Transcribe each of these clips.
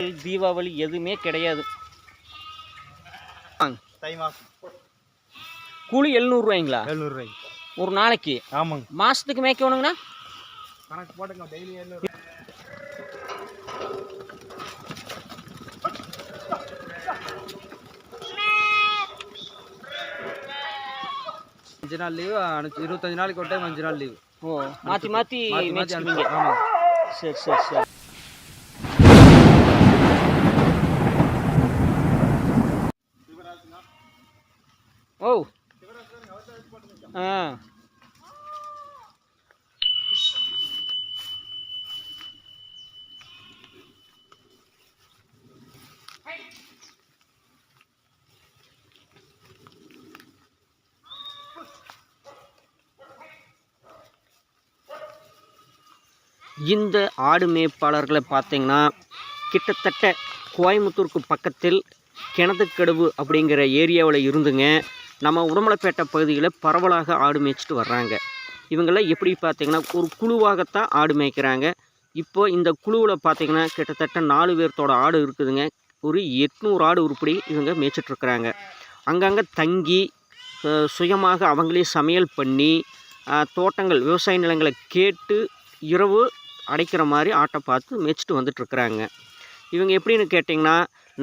பொங்கல் தீபாவளி எதுவுமே கிடையாது. தை மாதம் கூலி 700 ரூபாய்ங்களா? 700 ரூபாய் ஒரு நாளைக்கு. ஆமாங்க. மாதத்துக்கு மேய்க்கணுங்கண்ணா கணக்கு போட்டுங்க. டெய்லி 700. 5 நாள் லீவு, 25 நாளைக்கு ஒரு டைம் 5 நாள் லீவு. ஓ, மாற்றி மாற்றி மேய்ச்சிக்குவீங்க. ஆமாம். சரி சரி சரி. ஓ ஆ இந்த ஆடு மேய்ப்பாளர்களை பார்த்தீங்கன்னா கிட்டத்தட்ட கோயம்புத்தூருக்கு பக்கத்தில் கிணத்துக்கடவு அப்படிங்கிற ஏரியாவில் இருந்துங்க நம்ம உடுமலைப்பேட்டை பகுதியில் பரவலாக ஆடு மேய்ச்சிட்டு வர்றாங்க. இவங்களாம் எப்படி பார்த்திங்கன்னா ஒரு குழுவாகத்தான் ஆடு மேய்க்கிறாங்க. இப்போது இந்த குழுவில் பார்த்திங்கன்னா கிட்டத்தட்ட 4 பேர்த்தோட ஆடு இருக்குதுங்க. ஒரு 800 ஆடு உருப்படி இவங்க மேய்ச்சிட்ருக்குறாங்க. அங்கங்கே தங்கி சுயமாக அவங்களே சமையல் பண்ணி தோட்டங்கள் விவசாய நிலங்களை கேட்டு இரவு அடைக்கிற மாதிரி ஆட்டை பார்த்து மேய்ச்சிட்டு வந்துட்டுருக்குறாங்க. இவங்க எப்படின்னு கேட்டிங்கன்னா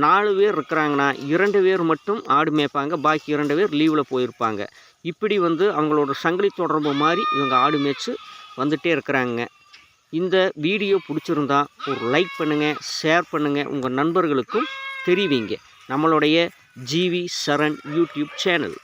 4 பேர் இருக்கிறாங்கன்னா 2 பேர் மட்டும் ஆடு மேய்ப்பாங்க, பாக்கி 2 பேர் லீவில் போயிருப்பாங்க. இப்படி அவங்களோட சங்கிலி தொடர்பு மாதிரி இவங்க ஆடு மேய்ச்சி வந்துகிட்டே இருக்கிறாங்க. இந்த வீடியோ பிடிச்சிருந்தா ஒரு லைக் பண்ணுங்கள், ஷேர் பண்ணுங்கள், உங்கள் நண்பர்களுக்கும் தெரிவிங்க. நம்மளுடைய ஜிவி சரண் யூடியூப் சேனல்.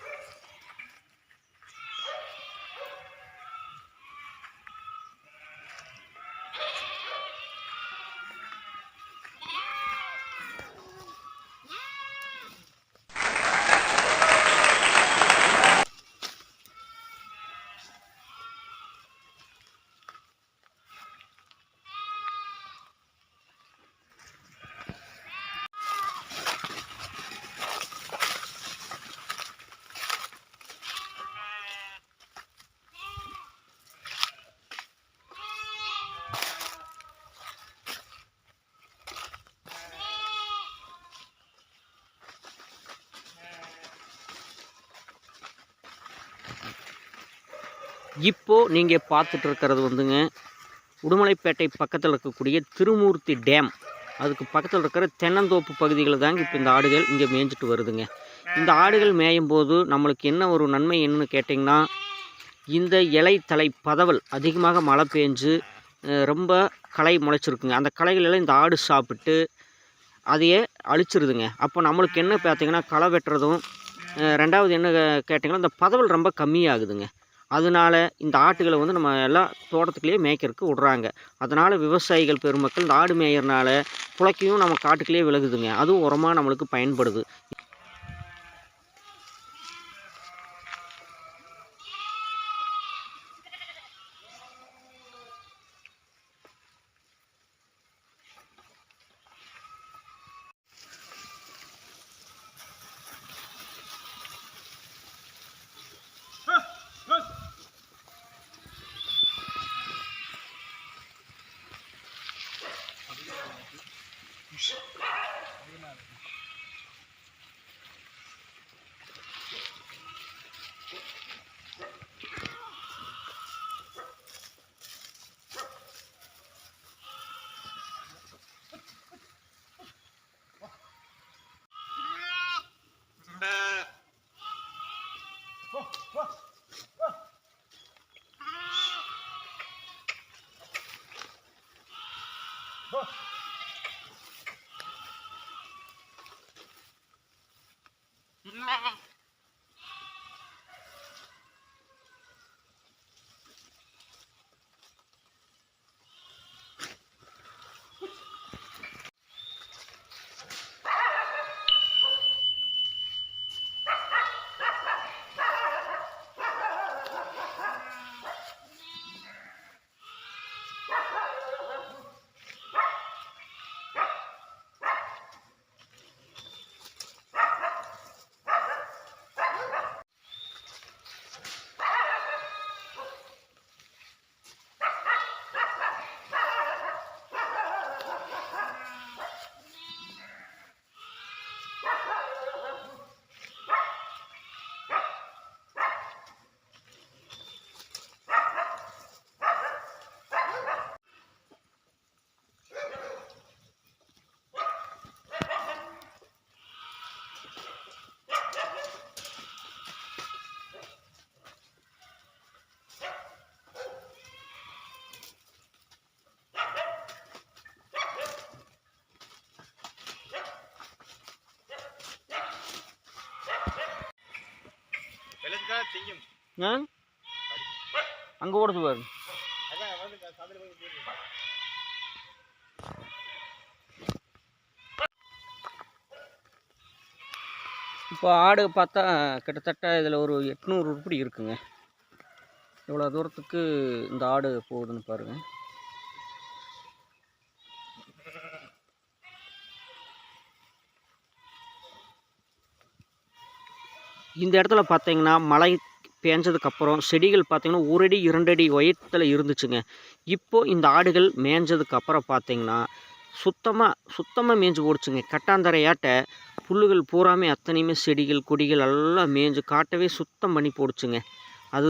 இப்போது நீங்கள் பார்த்துட்டு இருக்கிறது உடுமலைப்பேட்டை பக்கத்தில் இருக்கக்கூடிய திருமூர்த்தி டேம், அதுக்கு பக்கத்தில் இருக்கிற தென்னந்தோப்பு பகுதிகளில் தாங்க இப்போ இந்த ஆடுகள் இங்கே மேய்ஞ்சிட்டு வருதுங்க. இந்த ஆடுகள் மேயும் போது நம்மளுக்கு என்ன ஒரு நன்மை என்னன்னு கேட்டிங்கன்னா, இந்த இலை தலை பதவல் அதிகமாக மழை பெஞ்சு ரொம்ப களை முளைச்சிருக்குங்க. அந்த களைகளெல்லாம் இந்த ஆடு சாப்பிட்டு அதையே அழிச்சிருதுங்க. அப்போ நம்மளுக்கு என்ன பார்த்திங்கன்னா களை வெட்டுறதும், ரெண்டாவது என்ன கேட்டிங்கன்னா இந்த பதவல் ரொம்ப கம்மியாகுதுங்க. அதனால் இந்த ஆட்டுகளை நம்ம எல்லாம் தோட்டத்துக்குள்ளேயே மேய்க்கிறதுக்கு விட்றாங்க. அதனால் விவசாயிகள் பெருமக்கள் இந்த ஆடு மேய்கிறனால புழைக்கையும் நம்ம காட்டுக்குள்ளேயே விலகுதுங்க. அதுவும் உரமாக நம்மளுக்கு பயன்படுது. ஆ அங்கே ஓடுது பாரு. இப்போ ஆடு பார்த்தா கிட்டத்தட்ட இதில் ஒரு 800 உருப்படி இருக்குங்க. எவ்வளோ தூரத்துக்கு இந்த ஆடு போகுதுன்னு பாருங்கள். இந்த இடத்துல பார்த்தீங்கன்னா மழை பேஞ்சதுக்கப்புறம் செடிகள் பார்த்தீங்கன்னா 1 அடி 2 அடி உயரத்தில் இருந்துச்சுங்க. இப்போது இந்த ஆடுகள் மேய்ஞ்சதுக்கப்புறம் பார்த்தீங்கன்னா சுத்தமாக மேய்ஞ்சு போடுச்சுங்க. கட்டாந்தரையாட்ட புல்லுகள் பூராமே அத்தனையுமே செடிகள் கொடிகள் எல்லாம் மேய்ஞ்சு காட்டவே சுத்தம் பண்ணி போடுச்சுங்க. அது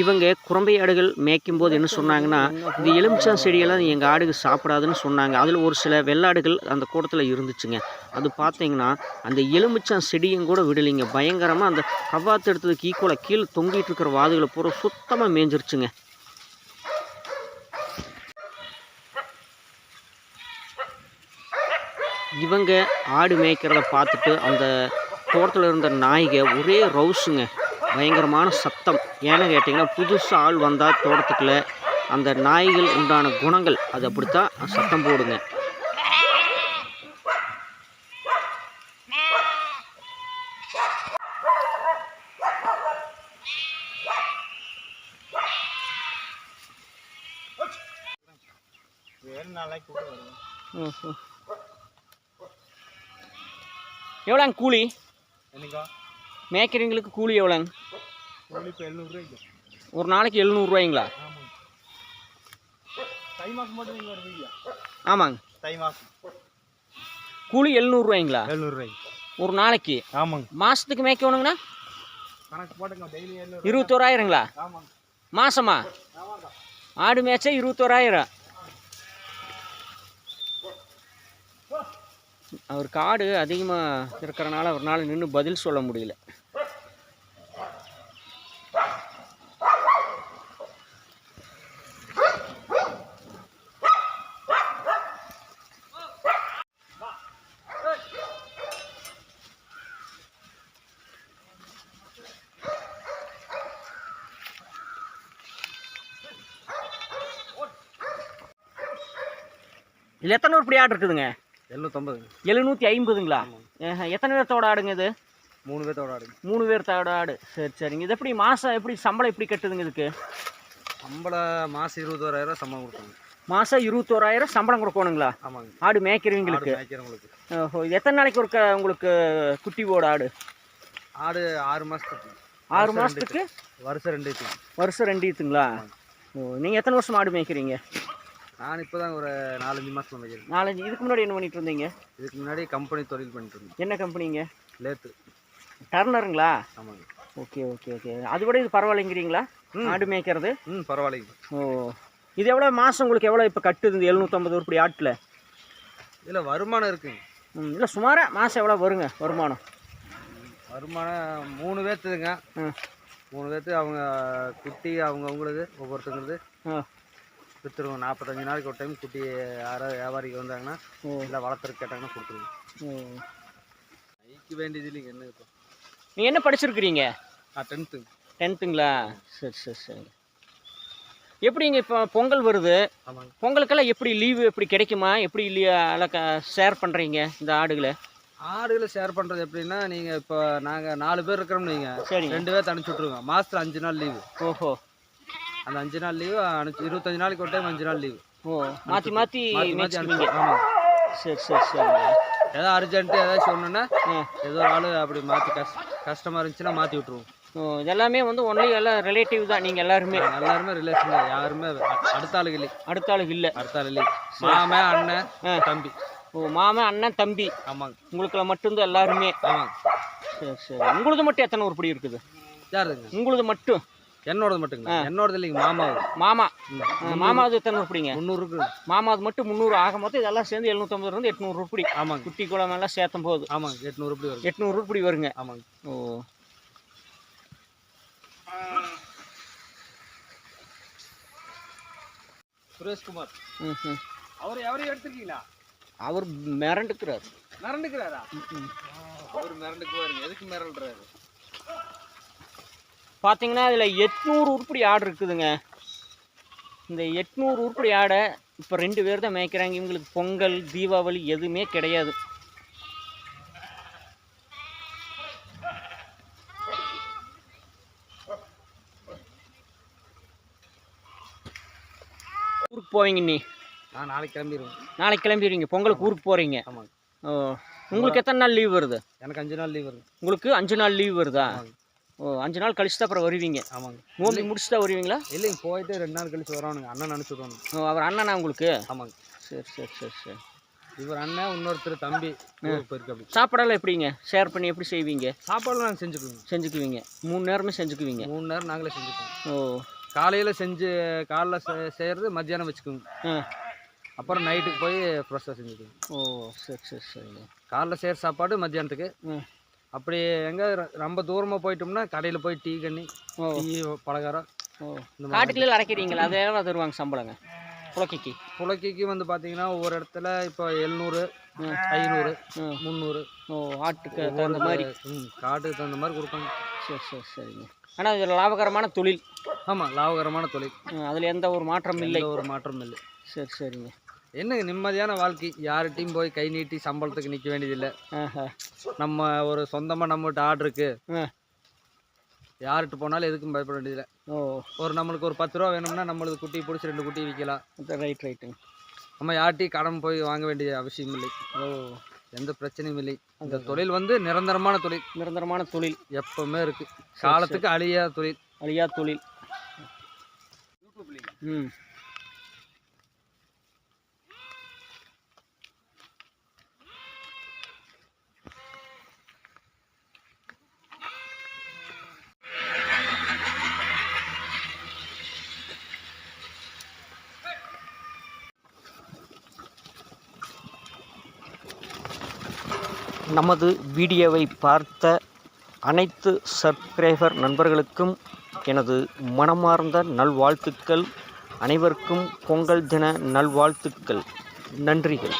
இவங்க குரம்பை ஆடுகள் மேய்க்கும்போது என்ன சொன்னாங்கன்னா, இந்த எலுமிச்சம் செடியெல்லாம் எங்கள் ஆடுகள் சாப்பிடாதுன்னு சொன்னாங்க. அதில் ஒரு சில வெள்ளாடுகள் அந்த கூட்டத்தில் இருந்துச்சுங்க. அது பார்த்தீங்கன்னா அந்த எலுமிச்சம் செடியும் கூட விடலைங்க. பயங்கரமாக அந்த கவ்வாத்து எடுத்ததுக்கு ஈக்குவலாக கீழே தொங்கிட்டு இருக்கிற வாதுகளை பூரா சுத்தமாக மேய்ஞ்சிருச்சுங்க. இவங்க ஆடு மேய்க்கிறத பார்த்துட்டு அந்த தோட்டத்தில் இருந்த நாய்க ஒரே ரவுஸுங்க. பயங்கரமான சத்தம். ஏன்னு கேட்டிங்கன்னா புதுசாக ஆள் வந்தால் தோட்டத்துக்குள்ள அந்த நாய்கள் உண்டான குணங்கள் அது அப்படித்தான் சத்தம் போடுங்க. எவ்வளோங்க கூலி மேய்க்கிறவங்களுக்கு? கூலி எவ்வளோங்க? கூலி இப்போ 700 ஒரு நாளைக்கு 700 தை மாதம் மட்டும் நீங்கள் வருவீங்க? ஆமாங்க, தை மாதம் கூலி 700 700 ஒரு நாளைக்கு. ஆமாங்க. மாதத்துக்கு மேய்க்கணுங்கண்ணா கணக்கு போட்டுங்க. டெய்லி 21,000ங்களா? ஆமாங்க. மாதமா? ஆமாங்க. ஆடு மேய்ச்சா 21,000. அவருக்கு ஆடு அதிகமாக இருக்கிறனால அவரால் நின்று பதில் சொல்ல முடியல. இதில் எத்தனை உருப்படி ஆடு இருக்குதுங்க? 750. 750ங்களா? எத்தனை பேர்த்தோட ஆடுங்க இது? 3 பேர்த்தோட ஆடு. 3 பேர்த்தோட ஆடு. சரி சரிங்க. இது எப்படி மாதம் எப்படி சம்பளம் எப்படி கட்டுதுங்க இதுக்கு? சம்பளம் மாதம் 21,000 சம்பளம் கொடுக்கணும். மாதம் 21,000 சம்பளம் கொடுக்கணுங்களா? ஆமாங்க. ஆடு மேய்க்கிறவங்களுக்கு? மேய்க்கிறவங்களுக்கு. ஓஹோ. இது எத்தனை நாளைக்கு ஒரு உங்களுக்கு குட்டி போட ஆடு? ஆடு 6 மாதத்துக்கு. 6 மாதத்துக்கு? வருஷம் 2 ஈத்து. வருஷம் 2 ஈத்துங்களா? ஓ. நீங்கள் எத்தனை வருஷம் ஆடு மேய்க்கிறீங்க? நான் இப்போ தான் ஒரு 4-5 மாதம் மேய்க்கிறேன். 4-5. இதுக்கு முன்னாடி என்ன பண்ணிட்டு இருந்தீங்க? இதுக்கு முன்னாடி கம்பெனி தொழில் பண்ணிட்டு இருந்தேன். என்ன கம்பெனிங்க? லேத்து. டர்னருங்களா? ஆமாங்க. Okay okay okay. அது விட இது பரவாயில்லைங்கிறீங்களா ஆடு மேய்க்கிறது? பரவாயில்லைங்க. ஓ. இது எவ்வளோ மாதம் உங்களுக்கு எவ்வளோ இப்போ கட்டுது இந்த 750 உருப்படி ஆட்டில்? இதில் வருமானம் இருக்குங்க. இல்லை சுமாராக மாதம் எவ்வளோ வருங்க வருமானம்? வருமானம் 3 பேர்த்துதுங்க. 3 பேர்த்து அவங்க குட்டி அவங்களுக்கு ஒவ்வொருத்தங்களுக்கு விற்றுருவோம். 45 நாளைக்கு ஒரு டைம் குட்டி யாராவது வியாபாரிக்கு வந்தாங்கன்னா இல்லை வளர்த்துறதுக்கு கேட்டாங்கன்னா கொடுத்துருவோம். ஐக்கு வேண்டியது இல்லைங்க. என்ன இப்போ நீங்கள் என்ன படிச்சிருக்கிறீங்க? 10th. 10ங்களா? சரி சரி சரி. எப்படிங்க இப்போ பொங்கல் வருது. ஆமாங்க. பொங்கலுக்கெல்லாம் எப்படி லீவு எப்படி கிடைக்குமா? எப்படி இல்லையா ஷேர் பண்ணுறீங்க இந்த ஆடுகளை? ஆடுகளை ஷேர் பண்ணுறது எப்படின்னா, நீங்கள் இப்போ நாங்கள் 4 பேர் இருக்கிறோம்னு நீங்கள் சரி 2 பேர்த்து அனுப்பிச்சி விட்ருங்க. மாதத்தில் 5 நாள் லீவு. ஓஹோ. அந்த 5 நாள் லீவு 25 நாளைக்கு ஒரு டைம் 5 நாள் லீவு. ஓ. மாற்றி மாற்றி அனுப்பிச்சுங்க. ஆமாம். சரி சரி சரி. ஏதாவது அர்ஜென்ட்டு ஏதாச்சும் ஒன்றுன்னா ஏதோ ஒரு ஆள் அப்படி மாற்றி கஷ்டமாக இருந்துச்சுன்னா மாற்றி விட்ருவோம். ஓ. இதெல்லாமே வந்து ஒன்லி எல்லாம் ரிலேட்டிவ் தான் நீங்கள் எல்லாருமே? எல்லாருமே ரிலேஷன் தான். யாருமே அடுத்த ஆளுக்கு இல்லை. அடுத்த ஆளுக்கு இல்லை? அடுத்த ஆள் இல்லை. மாமன் அண்ணன் தம்பி. ஓ. மாமன் அண்ணன் தம்பி. ஆமாங்க. உங்களுக்குள்ள மட்டும்தான் எல்லாருமே? ஆமாங்க. சரி சரி. உங்களது மட்டும் எத்தனை உருப்படி இருக்குது? யாருங்க? உங்களது மட்டும்? என்னோடது மட்டுங்க. என்னோடது இல்லைங்க. மாமா. மாமாவது எத்தனை உருப்படிங்க? 300 இருக்குது. மாமாவது மட்டும் 300 ஆக மொத்தம் இதெல்லாம் சேர்ந்து 750 800 உருப்படி. ஆமாங்க. குட்டி குளம் எல்லாம் சேர்த்தும் போது? ஆமாங்க. 800 உருப்படி வரும். 800 உருப்படி வருங்க. ஆமாங்க. ஓ. சுரேஷ்குமார். ம். அவரையும் எடுத்துருக்கீங்களா? அவர் மிரண்டுக்கிறார். மிரண்டுக்கிறாரா? அவர் மிரண்டுக்குவாருங்க. எதுக்கு மிரண்டுறாரு? பார்த்தீங்கன்னா இதில் 800 உருப்படி ஆடு இருக்குதுங்க. இந்த 800 உருப்படி ஆடை இப்போ 2 பேர் தான் மேய்க்கிறாங்க. இவங்களுக்கு பொங்கல் தீபாவளி எதுவுமே கிடையாது. ஊருக்கு போவீங்க நீ? நான் நாளைக்கு கிளம்பிடுவேன். நாளைக்கு கிளம்பிடுவீங்க? பொங்கலுக்கு ஊருக்கு போகிறீங்க? ஆமாங்க. ஓ, உங்களுக்கு எத்தனை நாள் லீவ் வருது? எனக்கு 5 நாள் லீவ் வருது. உங்களுக்கு 5 நாள் லீவ் வருதா? ஓ, 5 நாள் கழிச்சு தான் அப்புறம் வருவீங்க? ஆமாங்க. நோம்பி முடிச்சு தான் வருவீங்களா? இல்லைங்க, போயிட்டு 2 நாள் கழிச்சு வரணுங்க. அண்ணன் அனுப்பிச்சு விடணும். ஓ, அவர் அண்ணனா உங்களுக்கு? ஆமாங்க. சரி. இவர் அண்ணன், இன்னொருத்தர் தம்பி போயிருக்கு. அப்படி சாப்பாடெல்லாம் எப்படிங்க ஷேர் பண்ணி எப்படி செய்வீங்க? சாப்பாடுலாம் நாங்கள் செஞ்சுக்குவீங்க. 3 நேரமே செஞ்சுக்குவீங்க? 3 நேரம் நாங்களே செஞ்சுக்குவோம். ஓ, காலையில் காலைல செய்கிறது மத்தியானம் வச்சுக்குவோங்க. அப்புறம் நைட்டுக்கு போய் ஃப்ரெஷ்ஷாக செஞ்சுக்குவோம். ஓ, சரிங்க. காலைல செய்கிற சாப்பாடு மத்தியானத்துக்கு. அப்படி எங்கே ரொம்ப தூரமாக போயிட்டோம்னா கடையில் போய் டீ கண்ணி, டீ பலகாரம். காட்டுக்குள்ள அரைக்கிறீங்களா? அது எவ்வளோ தருவாங்க சம்பளங்க புலக்கைக்கு வந்து பார்த்தீங்கன்னா ஒவ்வொரு இடத்துல இப்போ 700, 500, 300. ஓ, ஆட்டுக்கு தகுந்த மாதிரி. காட்டுக்கு தகுந்த மாதிரி கொடுப்பாங்க. சரிங்க. ஆனால் இது லாபகரமான தொழில். ஆமாம், லாபகரமான தொழில். அதில் எந்த ஒரு மாற்றமும் இல்லை? ஒரு மாற்றமும் இல்லை. சரிங்க. என்னங்க நிம்மதியான வாழ்க்கை. யார்கிட்டையும் போய் கை நீட்டி சம்பளத்துக்கு நிற்க வேண்டியதில்லை. நம்ம ஒரு சொந்தமாக நம்மகிட்ட ஆடு இருக்கு, யார்கிட்ட போனாலும் எதுக்கும் பயப்பட வேண்டியதில்லை. ஒரு நம்மளுக்கு ஒரு 10 ரூபா வேணும்னா நம்மளுக்கு குட்டி பிடிச்சி 2 குட்டி விற்கலாம். ரைட்டுங்க. நம்ம யார்கிட்டையும் கடன் போய் வாங்க வேண்டிய அவசியம் இல்லை. எந்த பிரச்சனையும் இல்லை. இந்த தொழில் வந்து நிரந்தரமான தொழில். எப்பவுமே இருக்கு. காலத்துக்கு அழியாத தொழில். நமது வீடியோவை பார்த்த அனைத்து சப்ஸ்கிரைபர் நண்பர்களுக்கும் எனது மனமார்ந்த நல்வாழ்த்துக்கள். அனைவருக்கும் பொங்கல் தின நல்வாழ்த்துக்கள். நன்றிகள்.